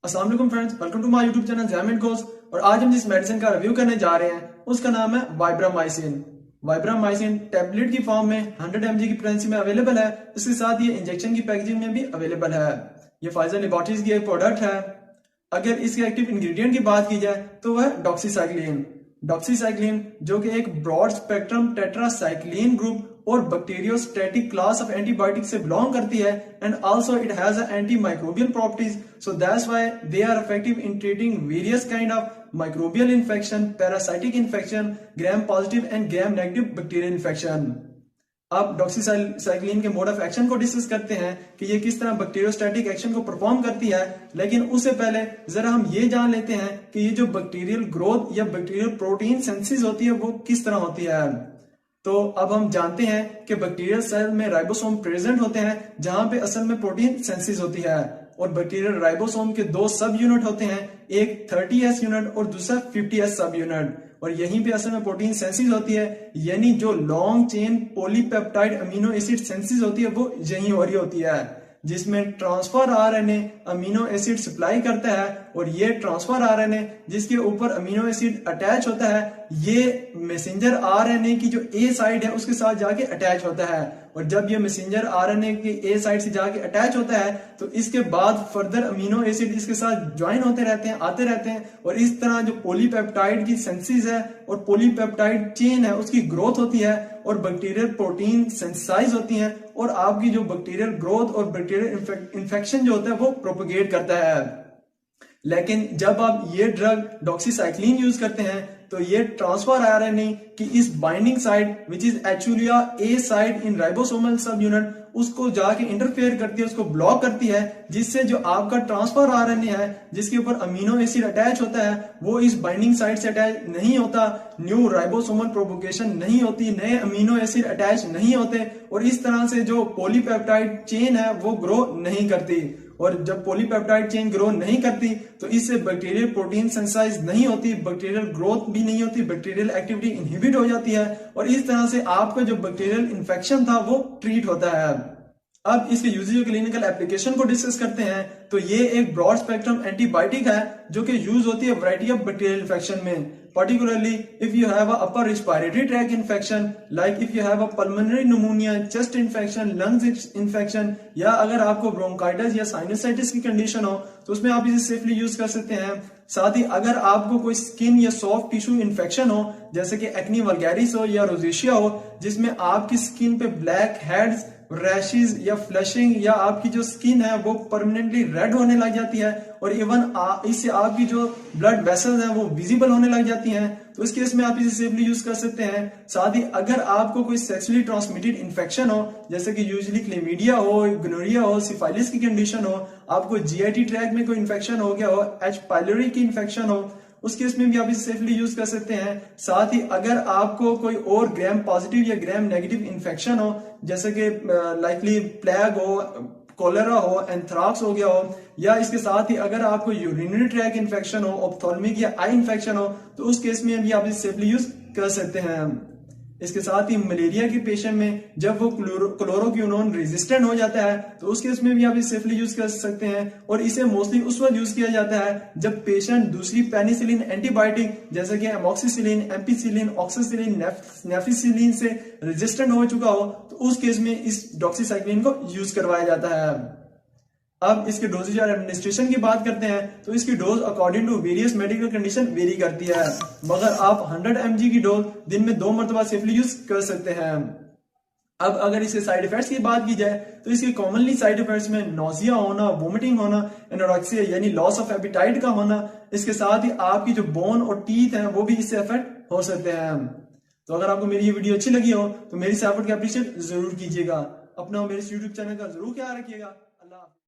अस्सलाम वालेकुम friends, welcome to my YouTube channel jam and course. और आज हम जिस मेडिसिन का रिव्यू करने जा रहे हैं उसका नाम है वाइब्रामाइसिन। वाइब्रामाइसिन टैबलेट की फॉर्म में 100 mg की पोटेंसी में अवेलेबल है। इसके साथ ये इंजेक्शन की पैकेजिंग में भी अवेलेबल है। ये फाइजर लेबोरेटरीज की एक प्रोडक्ट है। अगर इसके एक्टिव इंग्रेडिएंट की बात की जाए तो वह डॉक्सीसाइक्लिन। डॉक्सीसाइक्लिन जो कि एक ब्रॉड स्पेक्ट्रम टेट्रासाइक्लिन ग्रुप और बैक्टीरियोस्टैटिक क्लास ऑफ एंटीबायोटिक से बिलोंग करती है, and also it has anti microbial properties, so that's why they are effective in treating various kind of microbial infection, parasitic infection, gram positive and gram negative bacterial infection. अब doxycycline के mode of action को discuss करते हैं कि ये किस तरह bacteriostatic action को परफॉर्म करती है। लेकिन उससे पहले जरा हम ये जान लेते हैं कि ये जो बैक्टीरियल ग्रोथ या बैक्टीरियल प्रोटीन सिंथेसिस होती है वो किस तरह होती है। तो अब हम जानते हैं कि बैक्टीरियल सेल में राइबोसोम प्रेजेंट होते हैं जहां पे असल में प्रोटीन सिंथेसिस होती है। और बैक्टीरियल राइबोसोम के दो सब यूनिट होते हैं, एक 30S यूनिट और दूसरा 50S सब यूनिट। और यहीं पे असल में प्रोटीन सिंथेसिस होती है, यानी जो long chain polypeptide amino acid synthesis होती है वो यहीं हो रही होती है, जिसमें transfer RNA amino acid supply करता है। और ये ट्रांसफर आरएनए जिसके ऊपर अमीनो एसिड अटैच होता है, ये मैसेंजर आरएनए की जो ए साइड है उसके साथ जाके अटैच होता है। और जब ये मैसेंजर आरएनए की ए साइड से जाके अटैच होता है तो इसके बाद फर्दर अमीनो एसिड इसके साथ ज्वाइन होते रहते हैं, आते रहते हैं। और इस तरह जो पॉलीपेप्टाइड की सिंथेसिस है और पॉलीपेप्टाइड चेन है उसकी ग्रोथ होती है और बैक्टीरियल प्रोटीन सिंथेसाइज होती हैं। और आपकी जो बैक्टीरियल ग्रोथ और बैक्टीरियल इन्फेक्शन जो होता है वो प्रोपोगेट करता है। लेकिन जब आप ये ड्रग डॉक्सीसाइक्लिन यूज करते हैं तो ये ट्रांसफर आरएनए की इस binding side which is actually A side in ribosomal सब यूनिट उसको जाके इंटरफेयर करती है, उसको ब्लॉक करती है, जिससे जो आपका ट्रांसफर आरएनए है जिसके ऊपर अमीनो एसिड अटैच होता है वो इस बाइंडिंग साइड से अटैच नहीं होता, न्यू राइबोसोमल प्रोपोगेशन नहीं होती, नए अमीनो एसिड अटैच नहीं होते। और इस तरह से जो पॉलीपेप्टाइड चेन है वो ग्रो नहीं करती। और जब पॉलीपेप्टाइड चेन ग्रो नहीं करती तो इससे बैक्टीरियल प्रोटीन सिंथेसाइज नहीं होती, बैक्टीरियल ग्रोथ भी नहीं होती, बैक्टीरियल एक्टिविटी इनहिबिट हो जाती है। और इस तरह से आपका जो बैक्टीरियल इन्फेक्शन था वो ट्रीट होता है। अब इसके यूजेज और क्लिनिकल एप्लीकेशन को डिस्कस करते हैं। तो ये एक ब्रॉड स्पेक्ट्रम एंटीबायोटिक है जो कि यूज होती है वैरायटी ऑफ बैक्टीरियल इन्फेक्शन में, particularly if you have a upper respiratory tract infection, like if you have a pulmonary pneumonia, chest infection, lungs infection, या अगर आपको ब्रोंकाइटिस या साइनसाइटिस की कंडीशन हो तो उसमें आप इसे सेफली यूज कर सकते हैं। साथ ही अगर आपको कोई स्किन या सॉफ्ट टिश्यू इन्फेक्शन हो जैसे कि एक्नी वल्गैरिस हो या रोजेशिया हो, जिसमें आपकी स्किन पे ब्लैक हेड्स, रैशेज या फ्लशिंग या आपकी जो स्किन है वो परमानेंटली रेड होने लग जाती है और इवन इससे आपकी जो ब्लड वेसल्स हैं वो विजिबल होने लग जाती हैं, तो इस केस में आप इसे सेफली यूज कर सकते हैं। साथ ही अगर आपको कोई सेक्सुअली ट्रांसमिटेड इन्फेक्शन हो जैसे कि यूजुअली क्लेमीडिया हो, गोनोरिया हो, सिफाइलिस की कंडीशन हो, आपको जीआईटी ट्रैक में कोई इन्फेक्शन हो गया हो, एच पाइलोरी की इन्फेक्शन हो, उस केस में भी आप इसे सेफली यूज कर सकते हैं। साथ ही अगर आपको कोई और ग्राम पॉजिटिव या ग्राम नेगेटिव इन्फेक्शन हो जैसे कि लाइकली प्लेग हो, कोलेरा हो, एंथ्राक्स हो गया हो, या इसके साथ ही अगर आपको यूरिनरी ट्रैक इन्फेक्शन हो, ऑप्थेल्मिक या आई इन्फेक्शन हो, तो उस केस में भी आप इसे सेफली यूज कर सकते हैं। इसके साथ ही मलेरिया के पेशेंट में जब वो क्लोरोक्विनोन रेजिस्टेंट हो जाता है तो उस केस में भी आप इसे सेफली यूज कर सकते हैं। और इसे मोस्टली उस वक्त यूज किया जाता है जब पेशेंट दूसरी पेनिसिलिन एंटीबायोटिक जैसे कि एमॉक्सिसिलिन, एम्पिसिलिन, ऑक्सीसिलिन, नेफिसिलिन से रेजिस्टेंट हो चुका हो, तो उस केस में इस डॉक्सीसाइक्लिन को यूज करवाया जाता है। अब इसके डोजेज और एडमिनिस्ट्रेशन की बात करते हैं तो इसकी dose according to various medical condition vary करती है, मगर आप 100 mg की डोज दिन में 2 मरतबा सेफली यूज कर सकते हैं। अब अगर इसके साइड इफेक्ट्स की बात की जाए तो इसके कॉमनली साइड इफेक्ट्स में नोजिया होना, वोमिटिंग होना, एनोरेक्सिया यानी लॉस ऑफ एपिटाइट का होना, इसके साथ ही आपकी जो बोन और टीथ हैं वो भी इससे अफेक्ट हो सकते हैं। तो अगर आपको मेरी ये वीडियो अच्छी लगी हो तो मेरी सपोर्ट को अप्रिशिएट जरूर कीजिएगा। अपना मेरे यूट्यूब चैनल का जरूर ख्याल रखिएगा। अल्लाह।